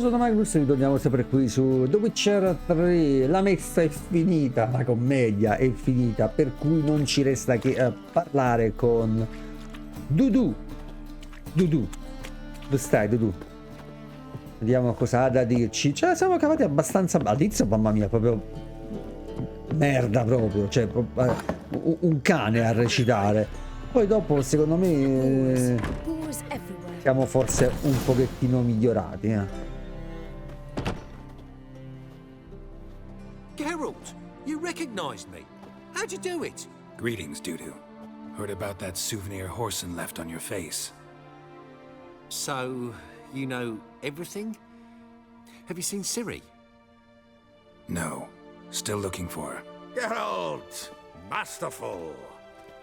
Sono Magnus, ritorniamo sempre qui su The Witcher 3. La messa è finita, la commedia è finita, per cui non ci resta che parlare con Dudu. Dudu, dove stai Dudu? Vediamo cosa ha da dirci. Ce la siamo cavati abbastanza all'inizio, mamma mia, proprio merda proprio, cioè un cane a recitare. Poi dopo secondo me siamo forse un pochettino migliorati, Geralt, you recognized me. How'd you do it? Greetings, Dudu. Heard about that souvenir Horson left on your face. So, you know everything? Have you seen Ciri? No. Still looking for her. Geralt! Masterful!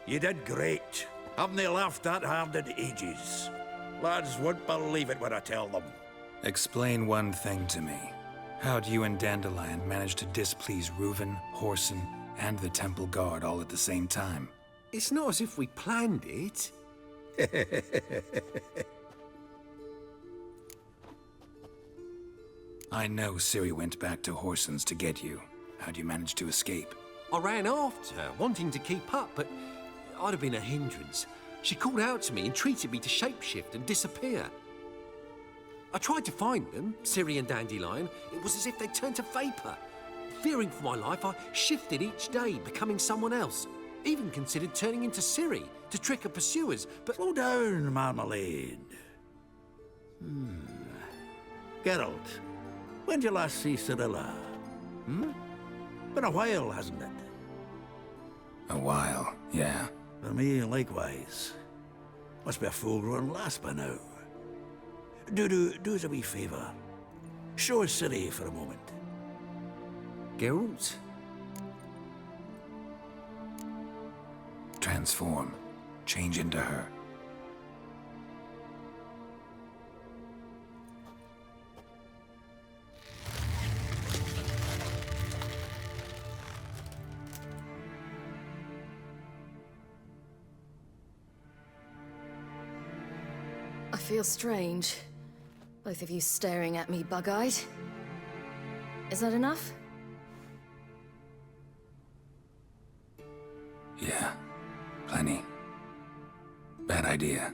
You did great. Haven't they laughed that hard in ages? Lads won't believe it when I tell them. Explain one thing to me. How do you and Dandelion manage to displease Reuven, Horson, and the Temple Guard all at the same time? It's not as if we planned it. I know Ciri went back to Horson's to get you. How'd you manage to escape? I ran after her, wanting to keep up, but I'd have been a hindrance. She called out to me and treated me to shapeshift and disappear. I tried to find them, Ciri and Dandelion. It was as if they'd turned to vapor. Fearing for my life, I shifted each day, becoming someone else. Even considered turning into Ciri to trick her pursuers, but... Slow down, Marmalade. Geralt, when did you last see Cirilla? Been a while, hasn't it? A while, yeah. For me, likewise. Must be a full-grown lass by now. Do us a wee favour. Show us Ciri for a moment. Geralt? Transform. Change into her. I feel strange. Both of you staring at me bug-eyed. Is that enough? Yeah. Plenty. Bad idea.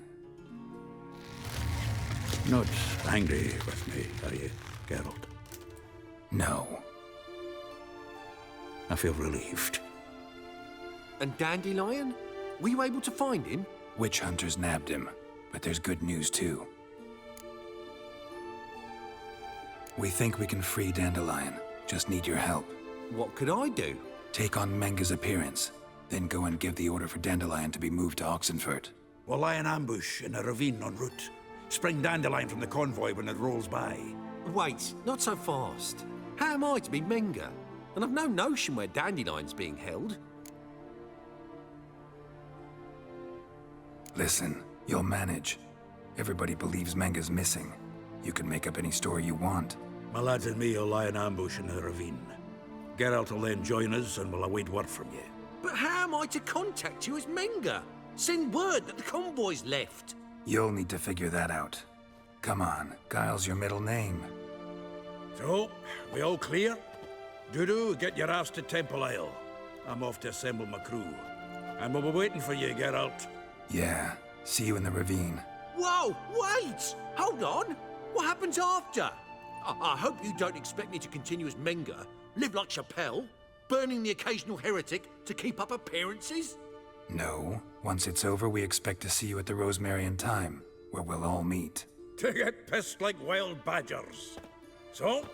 Not angry with me, are you, Geralt? No. I feel relieved. And Dandelion? Were you able to find him? Witch hunters nabbed him, but there's good news too. We think we can free Dandelion. Just need your help. What could I do? Take on Menga's appearance, then go and give the order for Dandelion to be moved to Oxenfurt. We'll lie in ambush in a ravine en route. Spring Dandelion from the convoy when it rolls by. Wait, not so fast. How am I to be Menga? And I've no notion where Dandelion's being held. Listen, you'll manage. Everybody believes Menga's missing. You can make up any story you want. My lads and me will lie in ambush in the ravine. Geralt will then join us and we'll await word from you. But how am I to contact you as Menga? Send word that the convoy's left. You'll need to figure that out. Come on, Guile's your middle name. So, we all clear? Dudu, get your ass to Temple Isle. I'm off to assemble my crew. And we'll be waiting for you, Geralt. Yeah, see you in the ravine. Whoa, wait! Hold on! What happens after? I hope you don't expect me to continue as Menga, live like Chappelle, burning the occasional heretic to keep up appearances? No, once it's over, we expect to see you at the Rosemary in Time, where we'll all meet. To get pissed like wild badgers. So,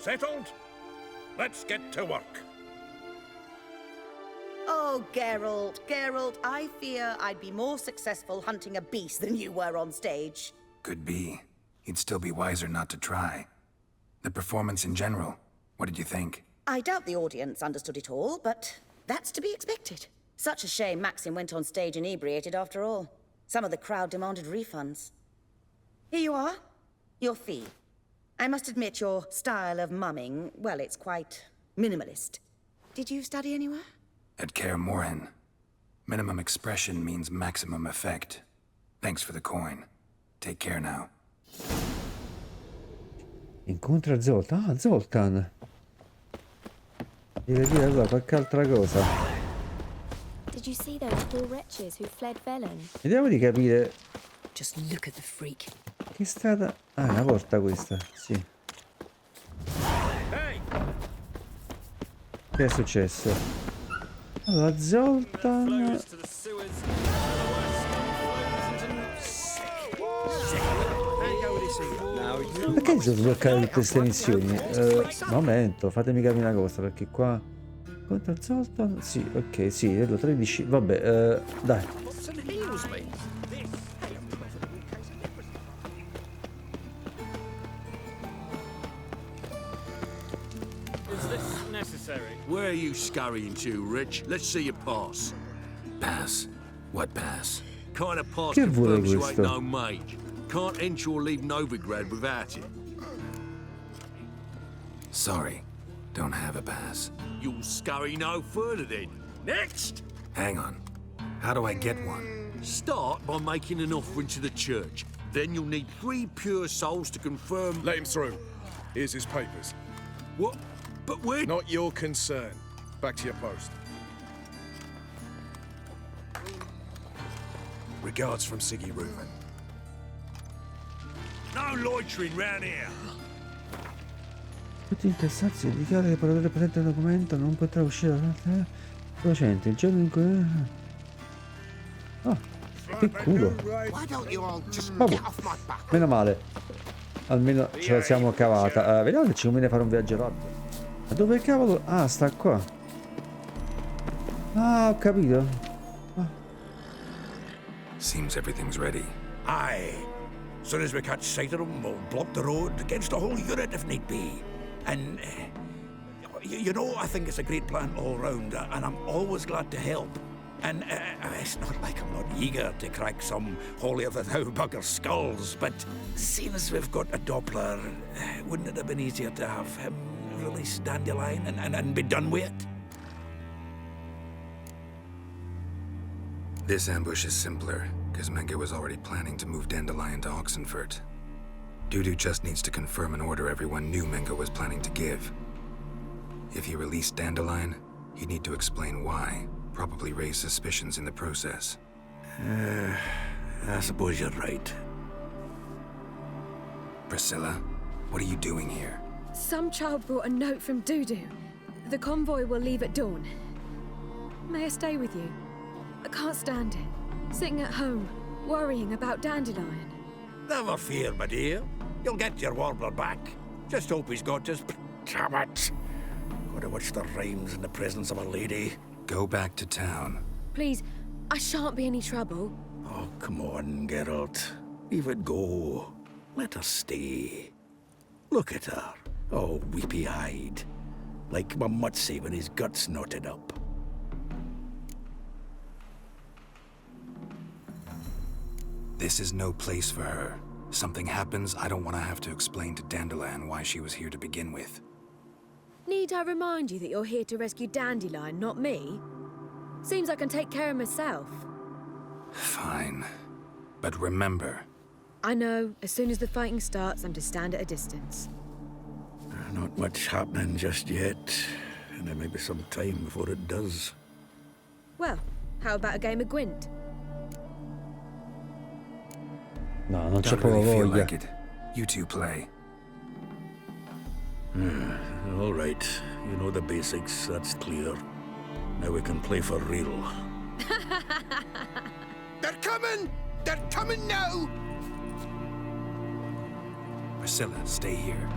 settled? Let's get to work. Oh, Geralt, I fear I'd be more successful hunting a beast than you were on stage. Could be. You'd still be wiser not to try. The performance in general, what did you think? I doubt the audience understood it all, but that's to be expected. Such a shame Maxim went on stage inebriated after all. Some of the crowd demanded refunds. Here you are, your fee. I must admit your style of mumming, well, it's quite minimalist. Did you study anywhere? At Kaer Morhen. Minimum expression means maximum effect. Thanks for the coin. Take care now. Incontra Zoltan. Ah, Zoltan. Deve dire allora qualche altra cosa. Did you see those poor wretches who fled Velen? Vediamo di capire Just look at the freak. che strada... Ah, è una porta questa, sì. Che è successo? Allora, Zoltan... Perché si sono sbloccate tutte queste missioni? Momento, fatemi capire una cosa, perché qua... Contra Zoltan? Sì, ok, sì, vedo 13... Vabbè, dai. Where are you scurrying to, Rich? Let's see your pass. Pass? What pass? Kind of pass Che vuole confirms you ain't questo? no mage. Can't enter or leave Novigrad without it. Sorry, don't have a pass. You'll scurry no further then. Next! Hang on. How do I get one? Start by making an offering to the church. Then you'll need 3 pure souls to confirm... Let him through. Here's his papers. What? But we're... Not your concern. Back to your post. Regards from Siggy Reuven. No loitering round here. Tutti interessati si dichiara che per avere presente il documento non potrà uscire dalla docente il giorno in cui... Ah, che culo. Vabbè, meno male. Almeno ce la siamo cavata. Vediamo se ci conviene fare un viaggio rapido. Ma dove cavolo? Ah, sta qua. Ah, ho capito. Seems everything's ready. Aye. Soon as we catch sight of them, we'll block the road against the whole unit if need be. And, you know, I think it's a great plan all round, and I'm always glad to help. And it's not like I'm not eager to crack some holier-than-thou bugger skulls, but seeing as we've got a Doppler, wouldn't it have been easier to have him release Dandelion and be done with it? This ambush is simpler, because Menge was already planning to move Dandelion to Oxenfurt. Dudu just needs to confirm an order everyone knew Menge was planning to give. If he released Dandelion, he'd need to explain why, probably raise suspicions in the process. I suppose you're right. Priscilla, what are you doing here? Some child brought a note from Dudu. The convoy will leave at dawn. May I stay with you? I can't stand it. Sitting at home, worrying about Dandelion. Never fear, my dear. You'll get your warbler back. Just hope he's got his... Damn it! Gotta watch the rhymes in the presence of a lady. Go back to town. Please, I shan't be any trouble. Oh, come on, Geralt. Leave it go. Let her stay. Look at her, all weepy-eyed. Like my Mutsy when his guts knotted up. This is no place for her. Something happens, I don't want to have to explain to Dandelion why she was here to begin with. Need I remind you that you're here to rescue Dandelion, not me? Seems I can take care of myself. Fine. But remember... I know, as soon as the fighting starts, I'm to stand at a distance. Not much happening just yet. And there may be some time before it does. Well, how about a game of Gwent? No, non c'è Don't proprio really feel voglia. like it. You two play. All right. You know the basics, that's clear. Now we can play for real. They're coming! They're coming now! Priscilla, stay here.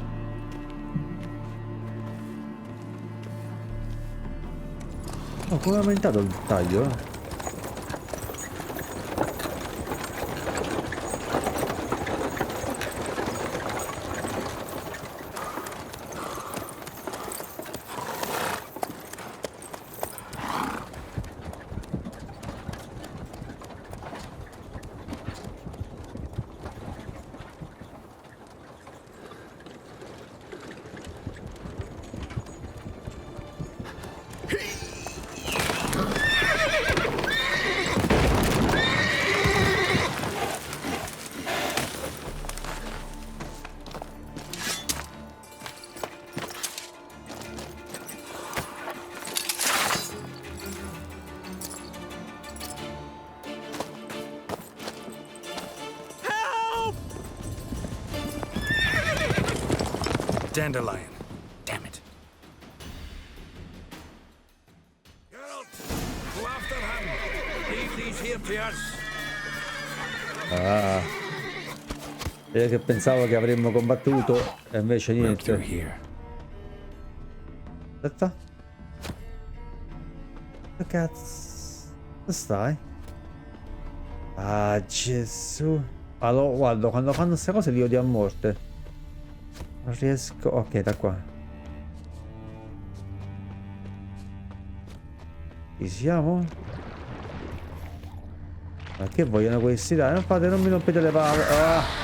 Oh, come è aumentato il taglio? Dandelion. Damn it. Geralt, go after him. Leave these here to us. Ah. Io che pensavo che avremmo combattuto e invece Rope through niente. here. Aspetta. Che cazzo? Dove stai? Ah, Gesù. Allora, guarda, quando fanno queste cose li odio a morte. Non riesco... Ok, da qua. Ci siamo? Ma che vogliono questi? Dai, non fate, non mi rompete le palle. Ah!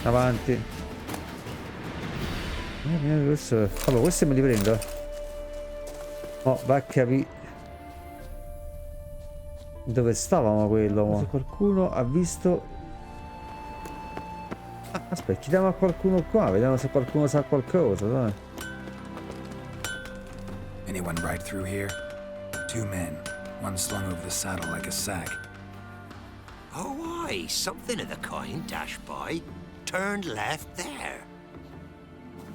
Avanti. Questo... Allora, questi me li prendo. Oh, va a capire dove stavamo quello. Se qualcuno ha visto... Ah, aspetta, chiediamo a qualcuno qua, vediamo se qualcuno sa qualcosa, dai. Anyone ride through here? 2 men. One slung over the saddle like a sack. Oh, aye, something of the kind dashed by. Turned left there.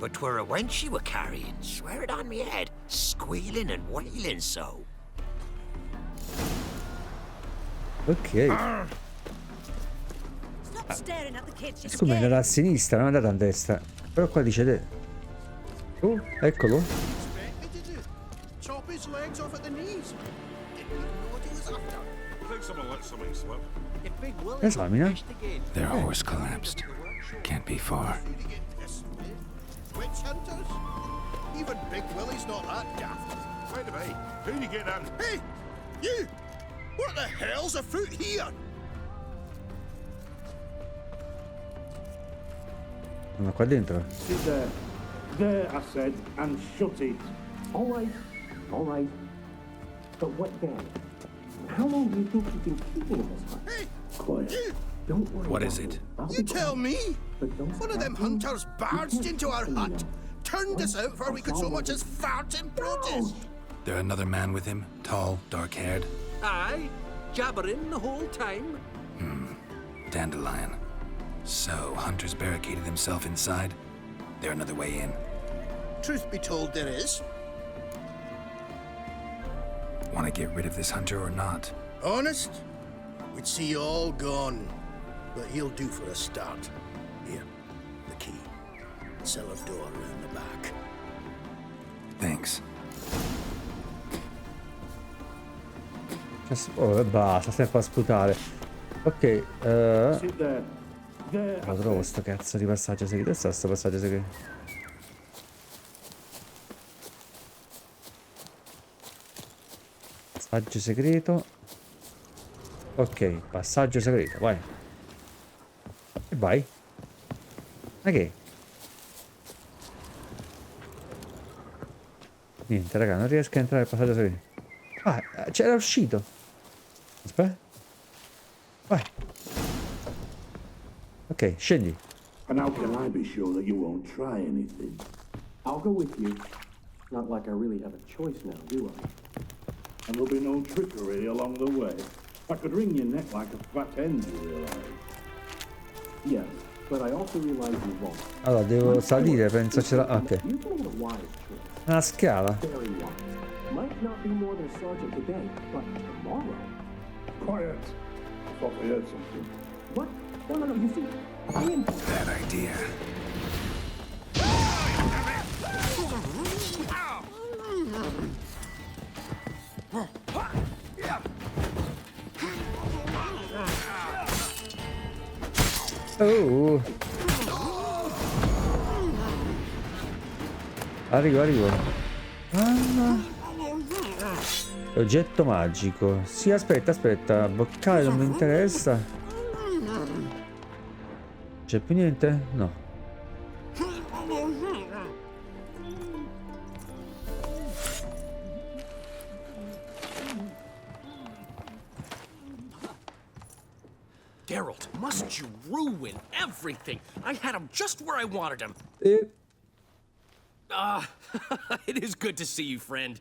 But 'twere a wench you were carrying, swear it on me head, squealing and wailing so. Ok. Siccome era a sinistra, non è andata a destra. Però qua dice te. Eccolo. Chop his legs off at the knees. Didn't even know what he was after. Think someone let something slip. Esamina. Their horse collapsed. Can't be far. Witch hunters? Even Big Willie's not that daft. Wait a minute. Who'd you get in? Hey! You! What the hell's afoot here? Ma qua dentro. Sit there. There, I said, and shut it. All right. But what then? How long do you think you've been keeping in this hut? Hey! Quiet. You! Don't worry. What about is it? me. I'll You be tell quiet. me! But don't One of them start me. hunters barged into our hut, turned us out before we could so much as fart in protest. There another man with him? Tall, dark-haired? Aye, jabbering the whole time. Dandelion. So, Hunter's barricaded himself inside? There another way in? Truth be told, there is. Want to get rid of this Hunter or not? Honest? We'd see you all gone. But he'll do for a start. Here, the key. Cellar door around the back. Thanks. Oh, e basta, sempre a sputare. Ok, Sit there. There, lo trovo sto cazzo di passaggio segreto. Dove sta sto passaggio segreto? Passaggio segreto. Ok, passaggio segreto, vai. E vai. Ma che? Niente, raga, non riesco a entrare nel passaggio segreto. Ah, c'era uscito. Aspetta. Vai. Ok, scendi. And how can I be sure that you won't try anything? I'll go with you. Not like I really have a choice now, do I? And there'll be no trickery along the way. I could wring your neck like a fat hen, you realize? Yes, but I also realize you won't. Allora, devo salire, penso ce la... Ok. You've made a wise choice. Una scala. Very wise. Might not be more than sergeant today, but tomorrow. Quiet. I thought I heard something. What? No, you see, I am... Bad idea. Oh. Arrivo. Ah. Oggetto magico. Sì, aspetta. Boccale non mi interessa. C'è più niente? No. Geralt, must you ruin everything? I had him just where I wanted him. It is good to see you, friend.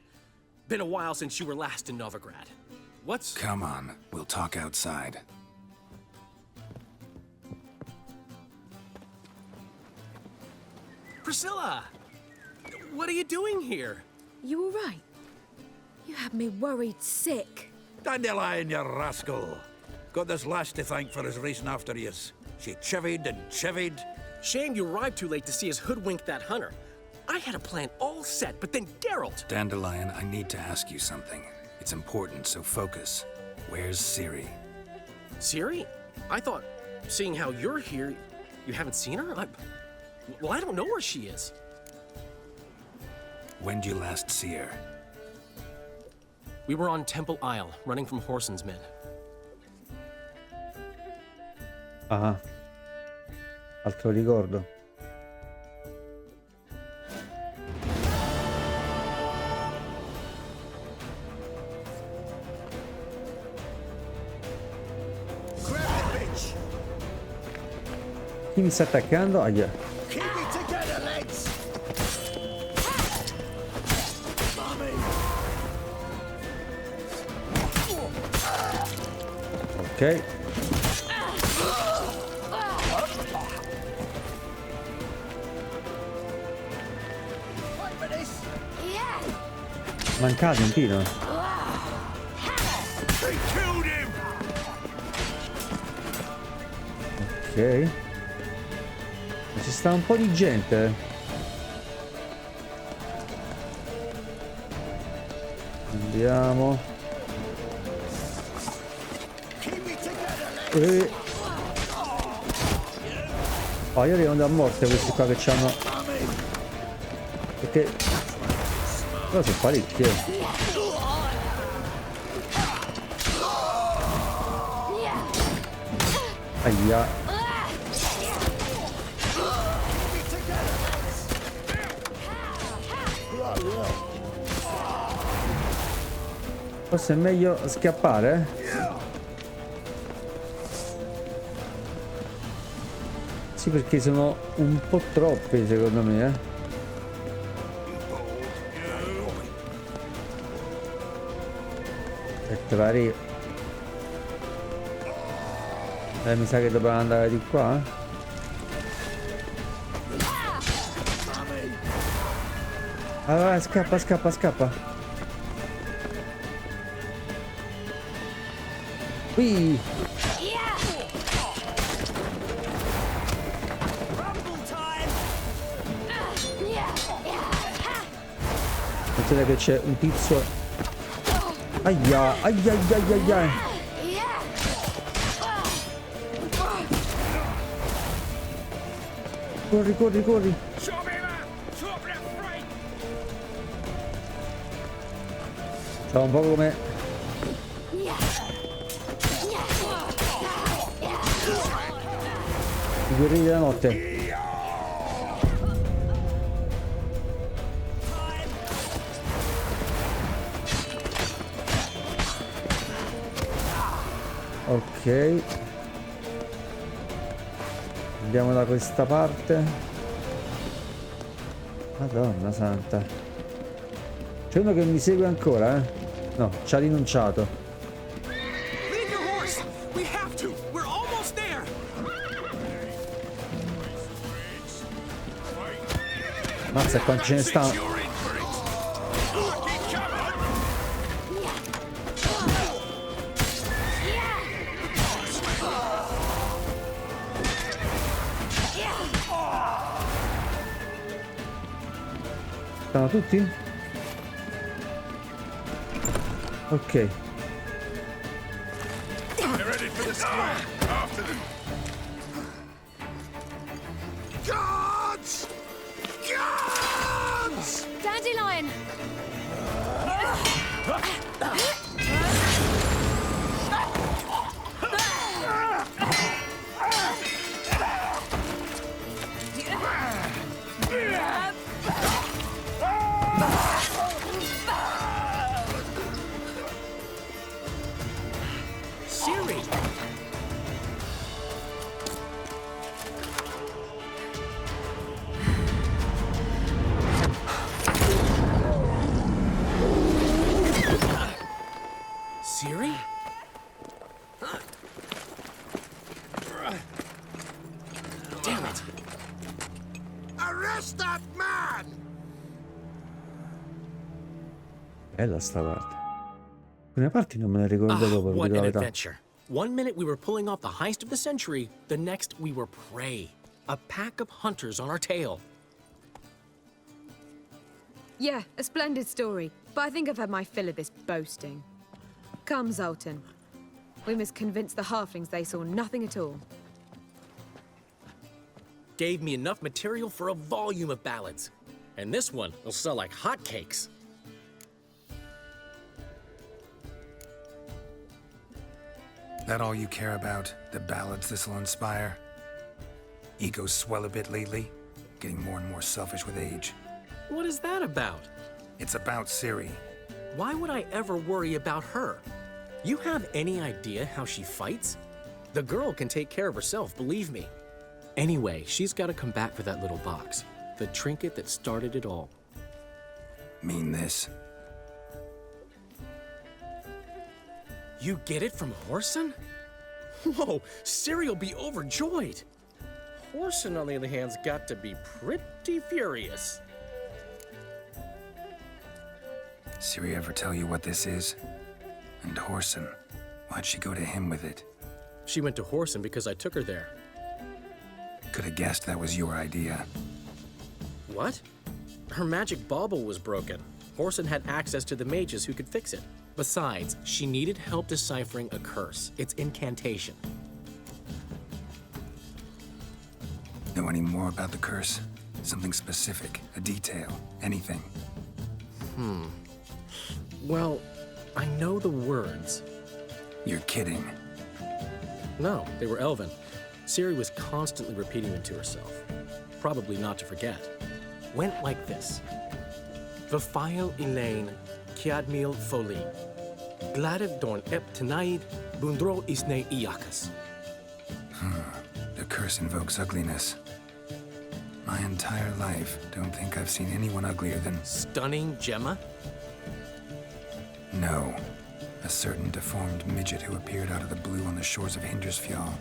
Been a while since you were last in Novigrad. What's... Come on, we'll talk outside. Priscilla! What are you doing here? You all right? You had me worried sick. Dandelion, you rascal. Got this lass to thank for his racing after yous. She chivied and chivied. Shame you arrived too late to see us hoodwink that hunter. I had a plan all set, but then Geralt... Dandelion, I need to ask you something. It's important, so focus. Where's Ciri? Ciri? I thought, seeing how you're here, you haven't seen her? Well, I don't know where she is. When'd you last see her? We were on Temple Isle, running from Whoreson's men. Ah, altro ricordo. Chi mi sta attaccando? Ah, yeah. Ok. Mancate un tiro. Ok. Ci sta un po' di gente. Andiamo. Oh, io arrivo da morte questi qua che c'hanno. Perché però sono parecchi. Aia. Forse è meglio scappare? Sì, perché sono un po' troppi secondo me, Trovare... mi sa che dobbiamo andare di qua. Allora, scappa, scappa, scappa. Qui. Attenzione che c'è un tizio. Aia, aia, aia, aia. Corri, corri, corri. Stava un po' come... i guerrieri della notte. Ok, andiamo da questa parte. Madonna santa, c'è uno che mi segue ancora, eh? No, ci ha rinunciato. Mazza quanti ce ne stanno. Stanno tutti? Ok. Dandelion! bastard man! Bella sta parte. Alcune parti non me ne ricordo dopo, What perché an la verità. adventure. One minute we were pulling off the heist of the century, the next we were prey. A pack of hunters on our tail. Yeah, a splendid story, but I think I've had my fill of this boasting. Come, Zoltan. We must convince the halflings they saw nothing at all. Gave me enough material for a volume of ballads. And this one will sell like hotcakes. That all you care about? The ballads this'll inspire? Egos swell a bit lately? Getting more and more selfish with age. What is that about? It's about Ciri. Why would I ever worry about her? You have any idea how she fights? The girl can take care of herself, believe me. Anyway, she's got to come back for that little box. The trinket that started it all. Mean this? You get it from Whoreson? Whoa, Ciri'll be overjoyed. Whoreson, on the other hand, has got to be pretty furious. Ciri ever tell you what this is? And Whoreson, why'd she go to him with it? She went to Whoreson because I took her there. Could have guessed that was your idea. What? Her magic bauble was broken. Whoreson had access to the mages who could fix it. Besides, she needed help deciphering a curse. It's incantation. Know any more about the curse? Something specific, a detail, anything? Well, I know the words. You're kidding. No, they were Elven. Ciri was constantly repeating them to herself. Probably not to forget. Went like this. Vafile Elaine, Kiadmil Foli. Gladev Dorn Ep Tenaid, Bundro Isne Iakas. The curse invokes ugliness. My entire life, don't think I've seen anyone uglier than... Stunning Gemma? No. A certain deformed midget who appeared out of the blue on the shores of Hindersfjall.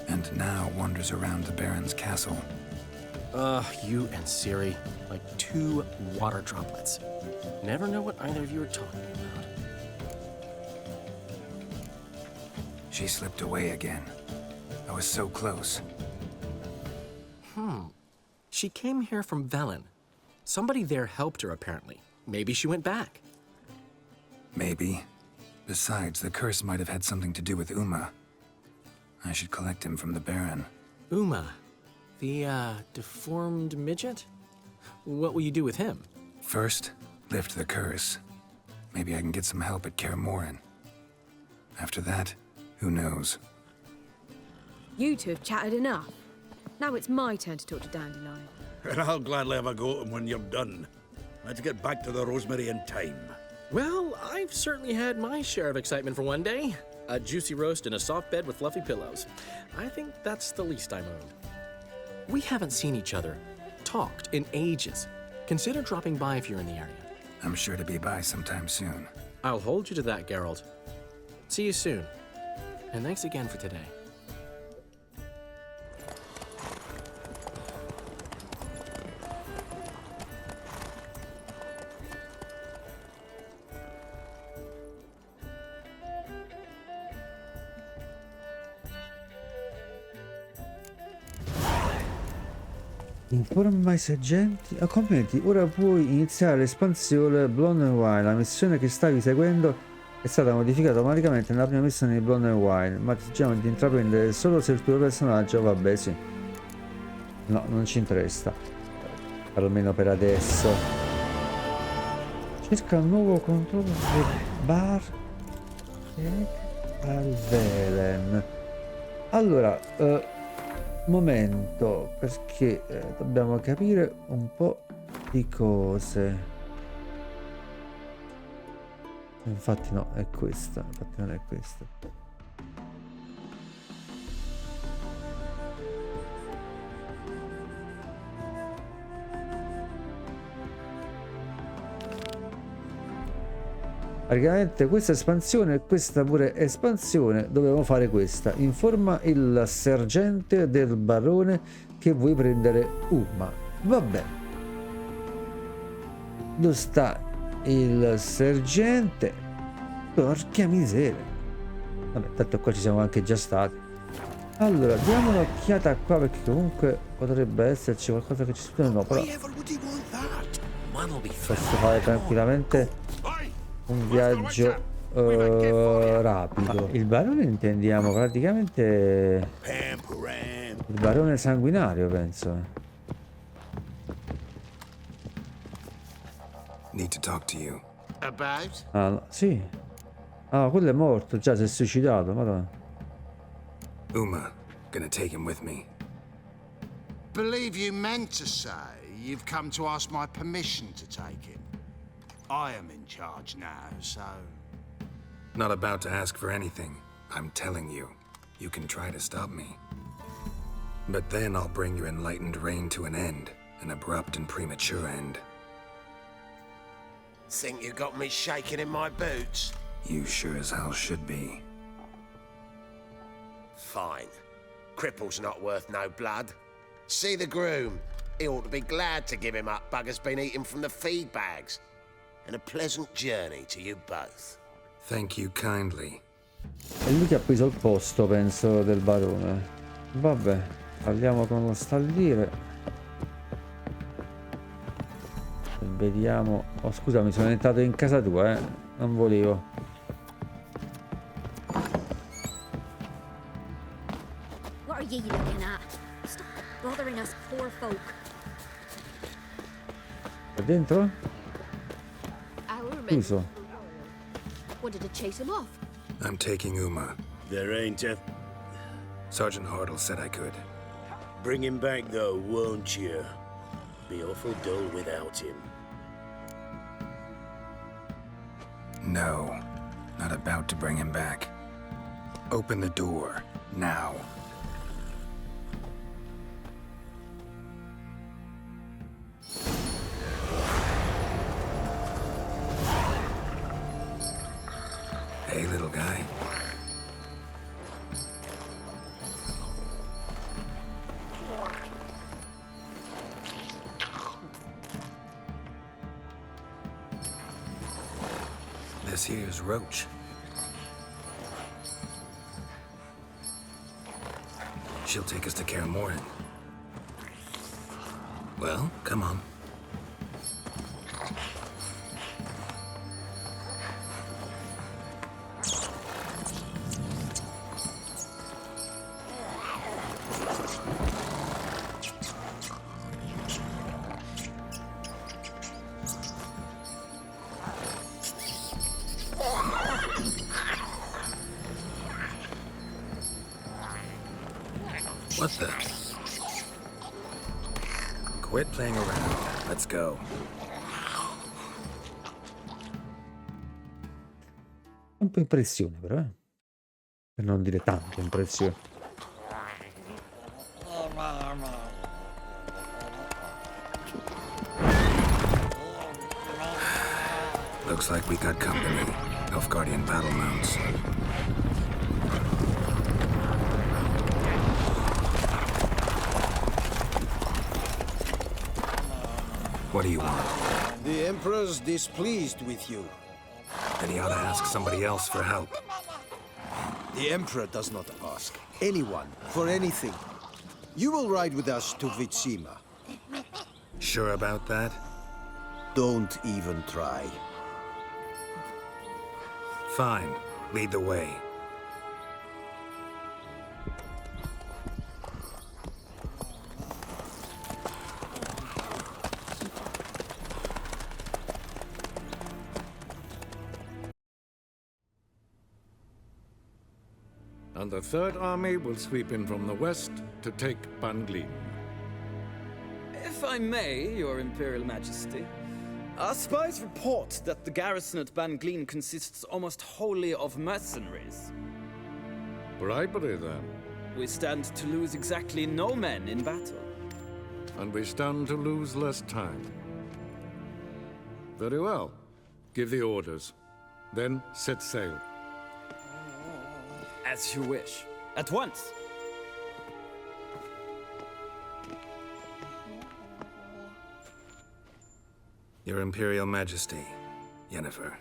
And now wanders around the Baron's castle. You and Ciri, like two water droplets. Never know what either of you are talking about. She slipped away again. I was so close. She came here from Velen. Somebody there helped her, apparently. Maybe she went back. Maybe. Besides, the curse might have had something to do with Uma. I should collect him from the Baron. Uma, the, deformed midget? What will you do with him? First, lift the curse. Maybe I can get some help at Kaer Morhen. After that, who knows? You two have chatted enough. Now it's my turn to talk to Dandelion. And I'll gladly have a go at him when you're done. Let's get back to the Rosemary in time. Well, I've certainly had my share of excitement for one day. A juicy roast in a soft bed with fluffy pillows. I think that's the least I'm owed. We haven't seen each other, talked in ages. Consider dropping by if you're in the area. I'm sure to be by sometime soon. I'll hold you to that, Geralt. See you soon. And thanks again for today. Informa i sergenti. Commenti. Ora puoi iniziare l'espansione Blood and Wine. La missione che stavi seguendo è stata modificata automaticamente nella prima missione di Blood and Wine, ma ti suggiamo di intraprendere solo se il tuo personaggio, vabbè, sì. No, non ci interessa. Almeno per adesso. Cerca un nuovo controllo del bar al Velen. Allora, momento, perché dobbiamo capire un po' di cose. Infatti no, è questa, infatti non è questa. Praticamente questa espansione e questa pure espansione dovevamo fare questa. Informa il sergente del barone che vuoi prendere Uma. Vabbè. Dove sta il sergente? Porca miseria. Vabbè, tanto qua ci siamo anche già stati. Allora, diamo un'occhiata qua perché comunque potrebbe esserci qualcosa che ci studia. No, però posso fare tranquillamente un viaggio rapido. Il barone intendiamo praticamente il barone sanguinario, penso. Need to talk to you. About? Ah, no, sì. Ah, quello è morto, già si è suicidato, madonna. Uma, gonna take him with me. Believe you meant to say you've come to ask my permission to take him. I am in charge now, so... Not about to ask for anything. I'm telling you. You can try to stop me. But then I'll bring your enlightened reign to an end. An abrupt and premature end. Think you got me shaking in my boots? You sure as hell should be. Fine. Cripple's not worth no blood. See the groom. He ought to be glad to give him up. Bugger's been eating from the feed bags. And a pleasant journey to you both. Thank you kindly. È lui che ha preso il posto, penso, del barone. Vabbè, parliamo con lo stalliere. Vediamo. Oh, scusami, sono entrato in casa tua, non volevo. What are you looking at? Stop bothering us poor folk. È dentro? Our men. Chiuso. Wanted to chase him off. I'm taking Uma. There ain't a... Sergeant Hartle said I could. Bring him back, though, won't you? Be awful dull without him. No, not about to bring him back. Open the door, now. Hey, little guy. This here's Roach. She'll take us to Kaer Morhen. Well, come on. What the? Quit playing around. Let's go. Un po' impressione però, per non dire tanto impressione. Looks like we got company. Nilfgaardian battle mounts. What do you want? The Emperor's displeased with you. Then he ought to ask somebody else for help. The Emperor does not ask anyone for anything. You will ride with us to Vitsima. Sure about that? Don't even try. Fine. Lead the way. And the Third Army will sweep in from the west to take Banglin. If I may, Your Imperial Majesty, our spies report that the garrison at Banglin consists almost wholly of mercenaries. Bribery, then. We stand to lose exactly no men in battle. And we stand to lose less time. Very well. Give the orders. Then set sail. As you wish. At once. Your Imperial Majesty, Yennefer.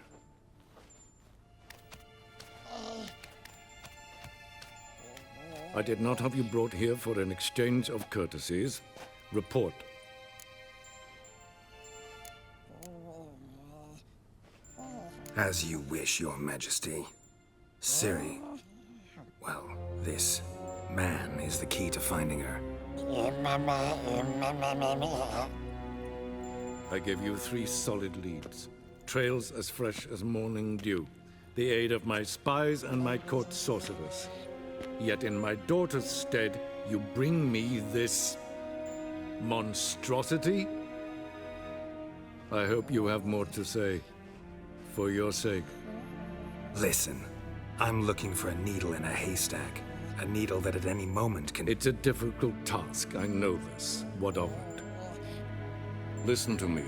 I did not have you brought here for an exchange of courtesies. Report. As you wish, Your Majesty. Ciri. Well, this man is the key to finding her. I gave you 3 solid leads. Trails as fresh as morning dew. The aid of my spies and my court sorcerers. Yet in my daughter's stead, you bring me this monstrosity? I hope you have more to say. For your sake. Listen, I'm looking for a needle in a haystack. A needle that at any moment can... It's a difficult task, I know this. What of it? Listen to me.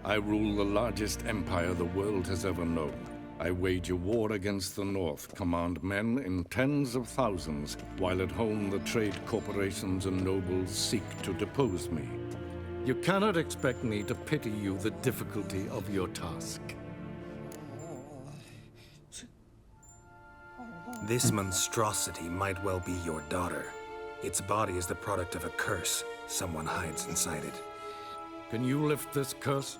I rule the largest empire the world has ever known. I wage a war against the North, command men in tens of thousands, while at home the trade corporations and nobles seek to depose me. You cannot expect me to pity you the difficulty of your task. This monstrosity might well be your daughter. Its body is the product of a curse. Someone hides inside it. Can you lift this curse?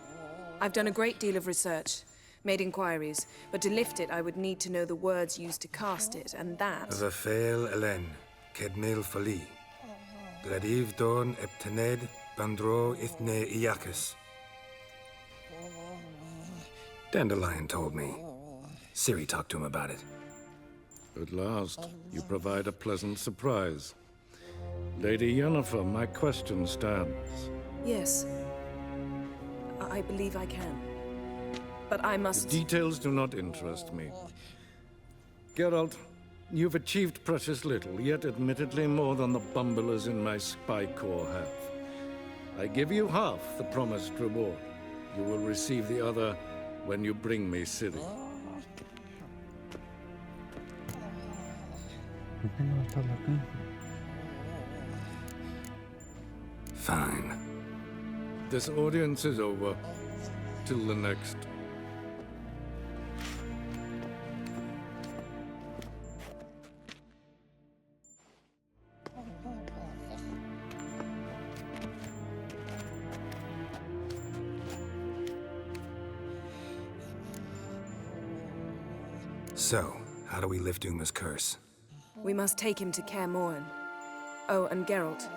I've done a great deal of research, made inquiries, but to lift it I would need to know the words used to cast it, and that... Vafael Elen, Kedmil Fali. Gladiv Dorn Eptened, Bandro Ithne Iacus. Dandelion told me. Ciri talked to him about it. At last, you provide a pleasant surprise. Lady Yennefer, my question stands. Yes. I believe I can. But I must... The details do not interest me. Geralt, you've achieved precious little, yet admittedly more than the bumblers in my spy corps have. I give you half the promised reward. You will receive the other when you bring me Ciri. Fine. This audience is over. Till the next. So, how do we lift Uma's curse? We must take him to Kaer Morhen. Oh, and Geralt,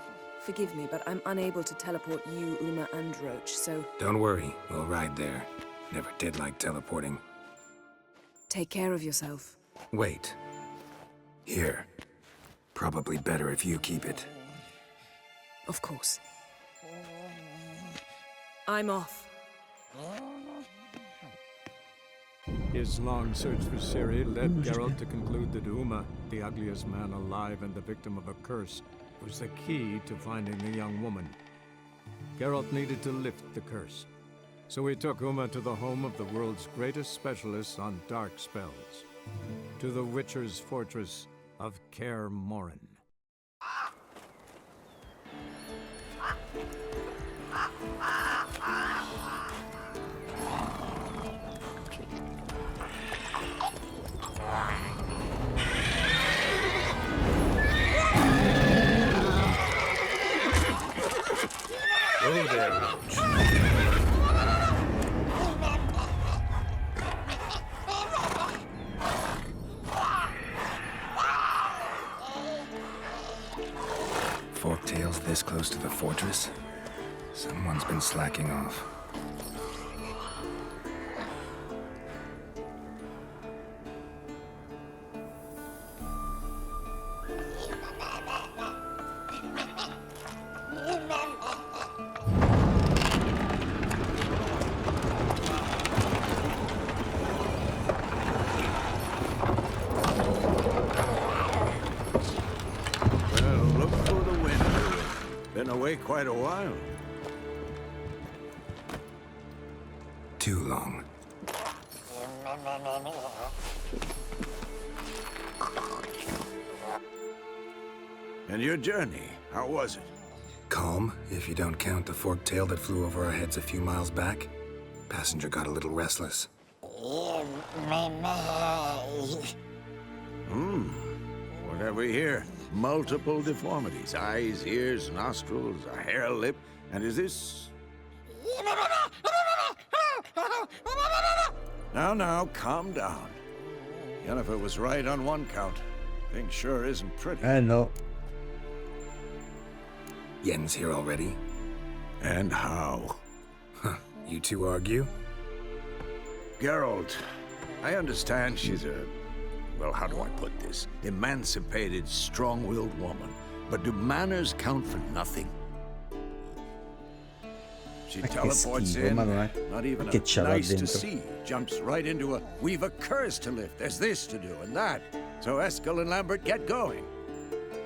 forgive me, but I'm unable to teleport you, Uma, and Roach, so... Don't worry, we'll ride there. Never did like teleporting. Take care of yourself. Wait. Here. Probably better if you keep it. Of course. I'm off. His long search for Ciri led Geralt to conclude that Uma, the ugliest man alive and the victim of a curse, was the key to finding the young woman. Geralt needed to lift the curse, so he took Uma to the home of the world's greatest specialists on dark spells, to the Witcher's fortress of Kaer Morhen. Oh, there, Roach. Forktails this close to the fortress? Someone's been slacking off. Quite a while. Too long. And your journey, how was it? Calm, if you don't count the forktail that flew over our heads a few miles back. Passenger got a little restless. What have we here? Multiple deformities. Eyes, ears, nostrils, a hair lip. And is this... Now, calm down. Yennefer was right on one count. Thing sure isn't pretty. No. Yen's here already? And how? Huh. You two argue? Geralt, I understand she's a... well, how do I put this? Emancipated, strong-willed woman. But do manners count for nothing? She teleports in, not even a nice to see, jumps right into a, we've a curse to lift, there's this to do and that. So Eskel and Lambert get going.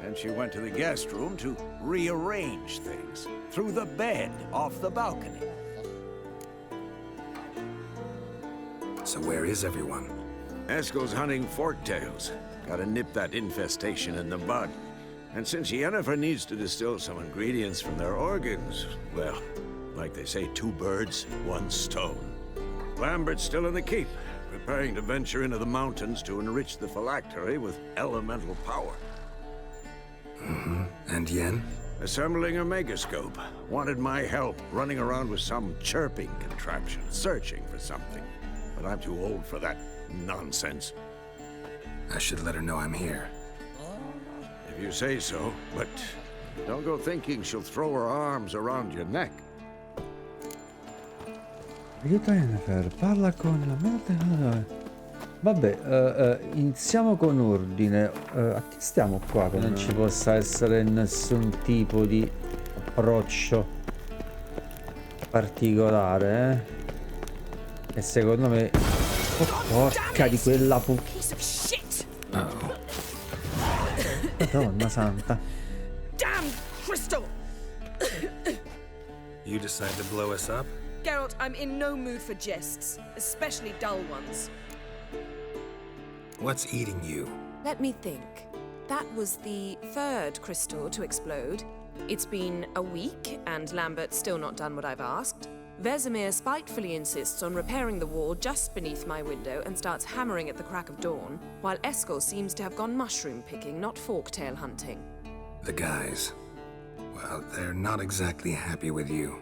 Then she went to the guest room to rearrange things. Through the bed, off the balcony. So where is everyone? Eskel's hunting forktails. Gotta nip that infestation in the bud. And since Yennefer needs to distill some ingredients from their organs, well, like they say, 2 birds, 1 stone. Lambert's still in the keep, preparing to venture into the mountains to enrich the phylactery with elemental power. And Yen? Assembling a megascope. Wanted my help running around with some chirping contraption, searching for something. But I'm too old for that nonsense. I should let her know I'm here. If you say so, but don't go thinking she'll throw her arms around your neck. Aiuta Yennefer, parla con la mente. Vabbè, iniziamo con ordine. A che stiamo qua? Che non ci possa essere nessun tipo di approccio particolare, E secondo me... Oh, porca di quella Madonna santa. Damn crystal! You decide to blow us up? Geralt, I'm in no mood for jests, especially dull ones. What's eating you? Let me think. That was the 3rd crystal to explode. It's been a week, and Lambert's still not done what I've asked. Vesemir spitefully insists on repairing the wall just beneath my window and starts hammering at the crack of dawn, while Eskel seems to have gone mushroom picking, not forktail hunting. The guys. Well, they're not exactly happy with you.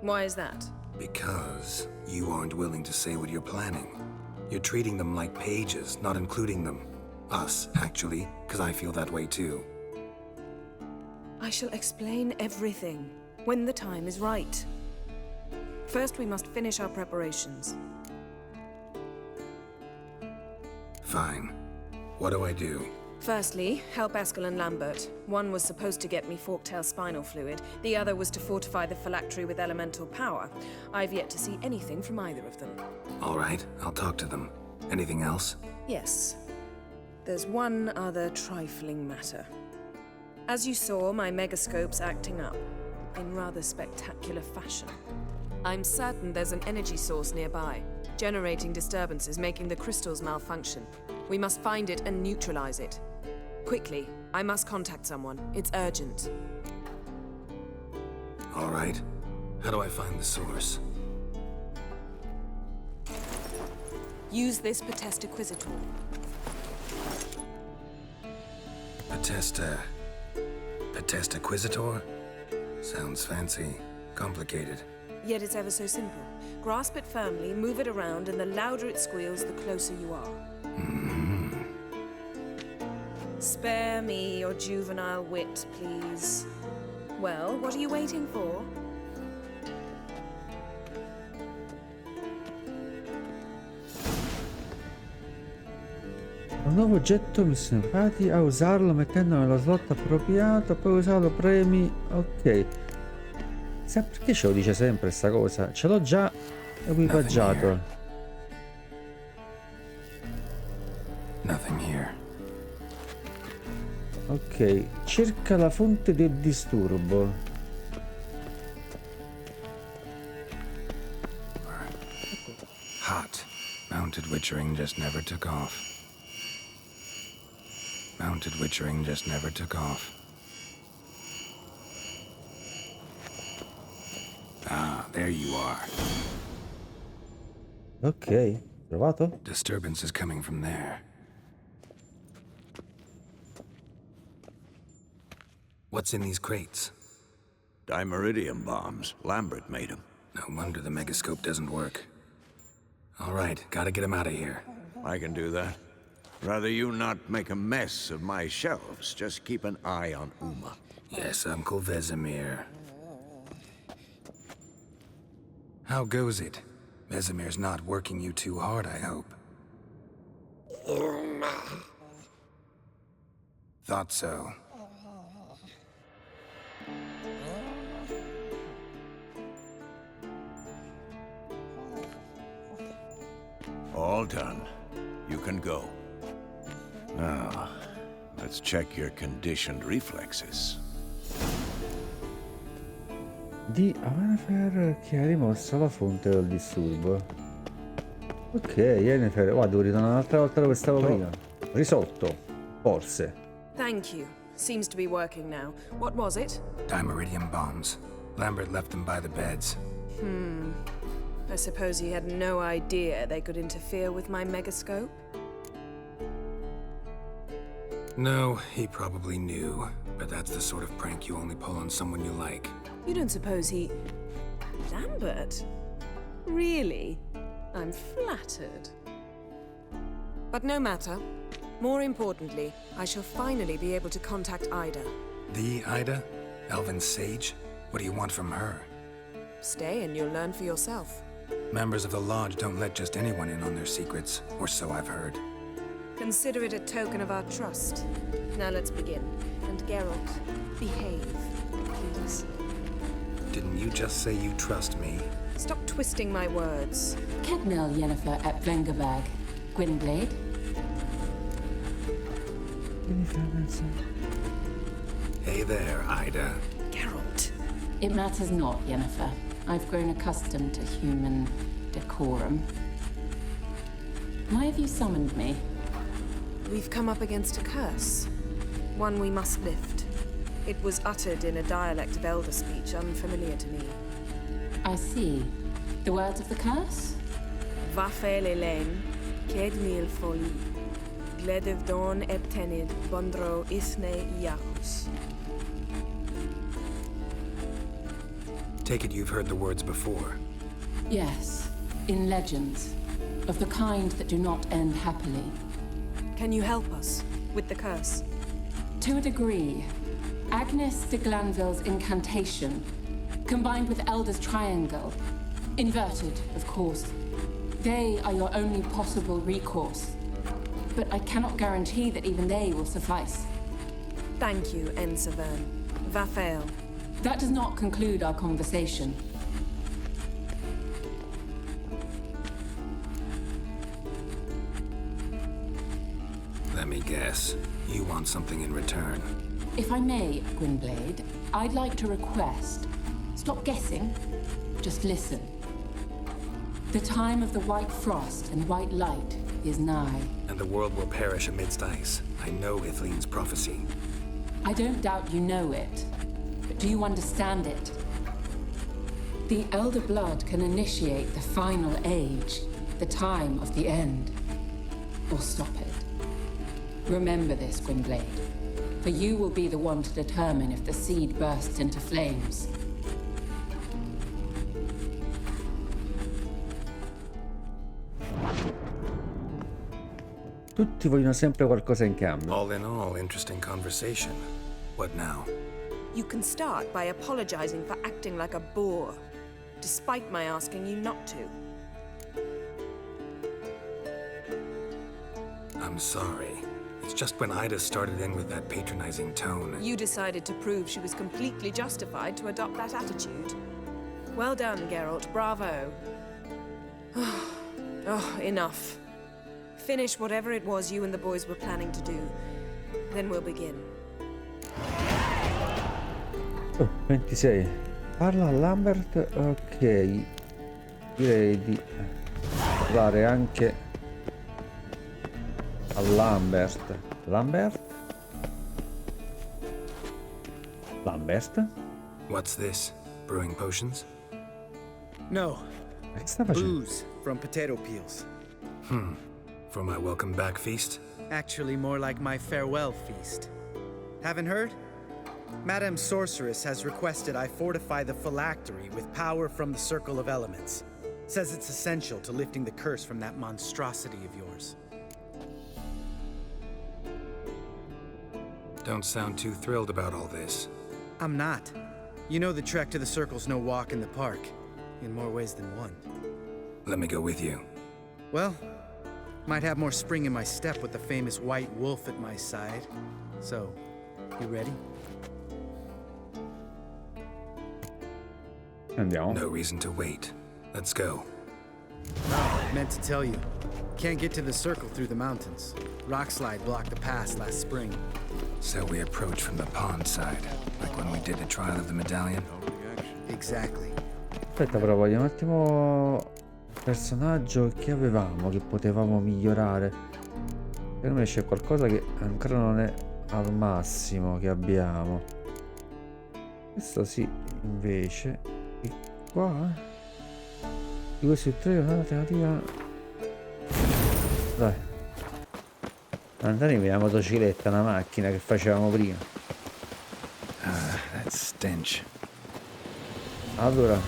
Why is that? Because you aren't willing to say what you're planning. You're treating them like pages, not including them. Us, actually, because I feel that way too. I shall explain everything when the time is right. First, we must finish our preparations. Fine. What do I do? Firstly, help Eskel and Lambert. One was supposed to get me forktail spinal fluid, the other was to fortify the phylactery with elemental power. I've yet to see anything from either of them. All right, I'll talk to them. Anything else? Yes. There's one other trifling matter. As you saw, my megascope's acting up, in rather spectacular fashion. I'm certain there's an energy source nearby, generating disturbances, making the crystals malfunction. We must find it and neutralize it. Quickly, I must contact someone. It's urgent. All right. How do I find the source? Use this Prestazione. Prestazione? Sounds fancy. Complicated. Yet it's ever so simple. Grasp it firmly, move it around, and the louder it squeals, the closer you are. Spare me your juvenile wit, please. Well, what are you waiting for? Un nuovo oggetto, missione prati a usarlo mettendo nello slot appropriato, poi usarlo premi. Ok. Sa perché ce lo dice sempre sta cosa? Ce l'ho già equipaggiato. Nothing here. Ok, cerca la fonte del disturbo. Hot. Mounted witchering just never took off. Mounted witchering just never took off. Ah, there you are. Ok, trovato? Disturbance is coming from there. What's in these crates? Dimeridium bombs. Lambert made them. No wonder the megascope doesn't work. All right, gotta get him out of here. I can do that. Rather you not make a mess of my shelves. Just keep an eye on Uma. Yes, Uncle Vesemir. How goes it? Vesemir's not working you too hard, I hope. Thought so. All done. You can go. Now, let's check your conditioned reflexes. Di Yennefer che ha rimosso la fonte del disturbo. Ok, Yennefer. Guarda, devo ritornare un'altra volta dove stavo prima. Risolto. Forse. Thank you. Seems to be working now. What was it? Dimeridium bombs. Lambert left them by the beds. I suppose he had no idea they could interfere with my megascope? No, he probably knew. But that's the sort of prank you only pull on someone you like. You don't suppose he... Lambert? Really? I'm flattered. But no matter. More importantly, I shall finally be able to contact Ida. The Ida? Elven sage? What do you want from her? Stay and you'll learn for yourself. Members of the Lodge don't let just anyone in on their secrets, or so I've heard. Consider it a token of our trust. Now let's begin. And Geralt, behave, please. Didn't you just say you trust me? Stop twisting my words. Kednel Yennefer at Vengerberg. Gwynblade. Hey there, Ida. Geralt. It matters not, Yennefer. I've grown accustomed to human decorum. Why have you summoned me? We've come up against a curse. One we must lift. It was uttered in a dialect of Elder speech unfamiliar to me. I see. The words of the curse? Vafe Lelaine, Kednil Foli, Gledev Don Eptenid, Bondro Isne Iacus. Take it you've heard the words before. Yes, in legends. Of the kind that do not end happily. Can you help us with the curse? To a degree. Agnes de Glanville's incantation, combined with Elder's triangle, inverted, of course. They are your only possible recourse. But I cannot guarantee that even they will suffice. Thank you, Ensevern. Vafael. That does not conclude our conversation. Let me guess. You want something in return. If I may, Gwynblade, I'd like to request. Stop guessing. Just listen. The time of the white frost and white light is nigh. And the world will perish amidst ice. I know Ithleen's prophecy. I don't doubt you know it. But do you understand it? The Elder Blood can initiate the final age, the time of the end. Or stop it. Remember this, Gwynblade. For you will be the one to determine if the seed bursts into flames. Tutti vogliono sempre qualcosa in cambio. All in all, interesting conversation. What now? You can start by apologizing for acting like a boor, despite my asking you not to. I'm sorry. It's just when Ida started in with that patronizing tone. You decided to prove she was completely justified to adopt that attitude. Well done, Geralt. Bravo. Oh, enough. Finish whatever it was you and the boys were planning to do. Then we'll begin. Oh, 26. Parla a Lambert. Ok. Direi di parlare anche a Lambert. Lambert? Lambert? What's this? Brewing potions? No. Che sta facendo? Booze. from potato peels. For my welcome back feast? Actually, more like my farewell feast. Haven't heard? Madame Sorceress has requested I fortify the phylactery with power from the Circle of Elements. Says it's essential to lifting the curse from that monstrosity of yours. Don't sound too thrilled about all this. I'm not. You know the trek to the Circle's no walk in the park. In more ways than one. Let me go with you. Well, might have more spring in my step with the famous white wolf at my side. So, you ready? Andiamo. No reason to wait. Let's go. Meant to tell you. Can't get to the Circle through the mountains. Rockslide blocked the pass last spring. So we approach from the pond side, like when we did the trial of the medallion? Exactly. Aspetta, però voglio un attimo il personaggio che avevamo, che potevamo migliorare. Per me c'è qualcosa che ancora non è al massimo che abbiamo. Questo sì, invece. E qua 2 su 3 è un'alternativa. Dai. Andare via la motocicletta, una macchina che facevamo prima. That stench. Allora.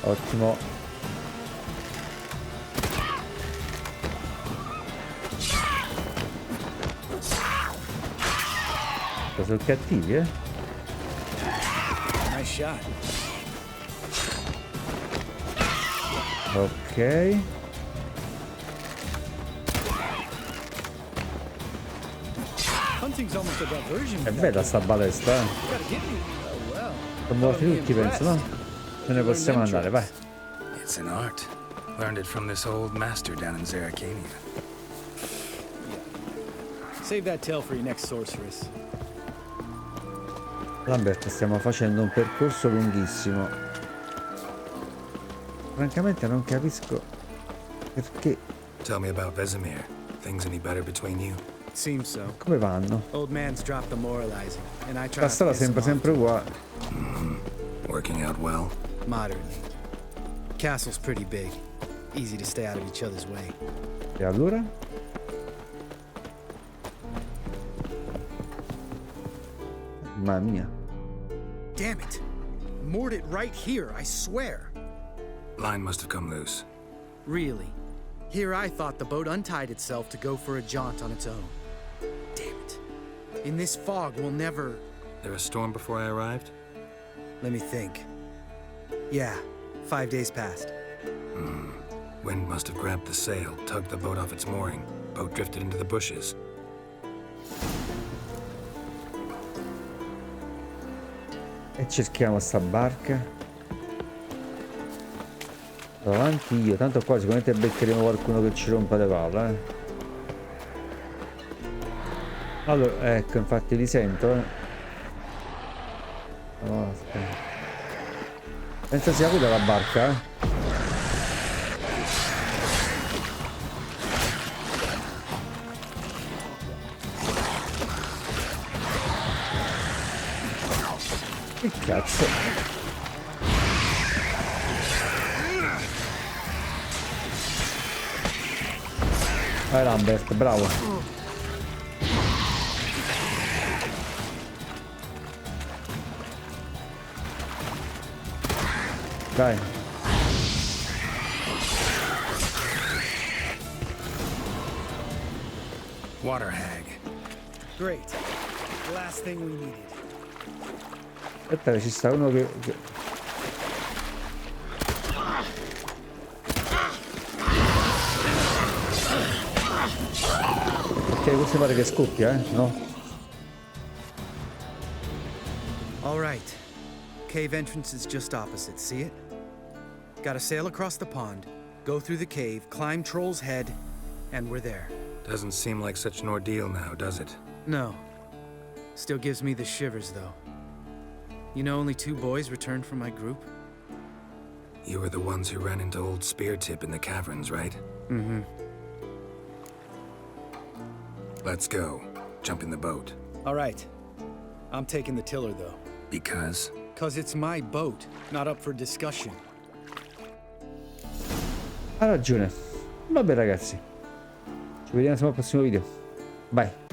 Ottimo. Sono cattivi, eh? Nice shot. Ok. È bella sta balestra, eh? Sono morti tutti, penso, no? Ce ne possiamo andare, vai. It's an art. Learned it from this old master down in Zeracania. Save that tale for your next sorceress. Lambert, stiamo facendo un percorso lunghissimo. Francamente non capisco perché. Tell me about Vesemir. Things any better between you? Seems so. Come vanno? Old man's dropped the moralizing, and I try La storia sembra sempre uguale. Working out well? Moderately. Castle's pretty big. Easy to stay out of each other's way. E allora? Mamma mia. Damn it! Moored it right here, I swear. Line must have come loose. Really? Here I thought the boat untied itself to go for a jaunt on its own. Damn it. In this fog, we'll never... There a storm before I arrived? Let me think. Yeah, 5 days passed. Wind must have grabbed the sail, tugged the boat off its mooring. Boat drifted into the bushes. E cerchiamo sta barca. Davanti io, tanto qua sicuramente beccheremo qualcuno che ci rompa le palle, eh. Allora, ecco, infatti li sento, eh. Oh, aspetta. Pensa sia quella la barca, eh. Che cazzo? Vai Lambert, bravo. Dai. Water hag. Great. The last thing we needed. Aspetta, ci sta uno che... Ok, questo pare che scoppia, eh? No? All right. Cave entrance is just opposite, see it? Gotta sail across the pond, go through the cave, climb Troll's Head, and we're there. Doesn't seem like such an ordeal now, does it? No. Still gives me the shivers, though. You know only 2 boys returned from my group? You were the ones who ran into old Speartip in the caverns, right? Mm-hmm. Let's go. Jump in the boat. All right. I'm taking the tiller, though. Because? Because it's my boat, not up for discussion. Ha ragione. Vabbè ragazzi. Ci vediamo al prossimo video. Bye.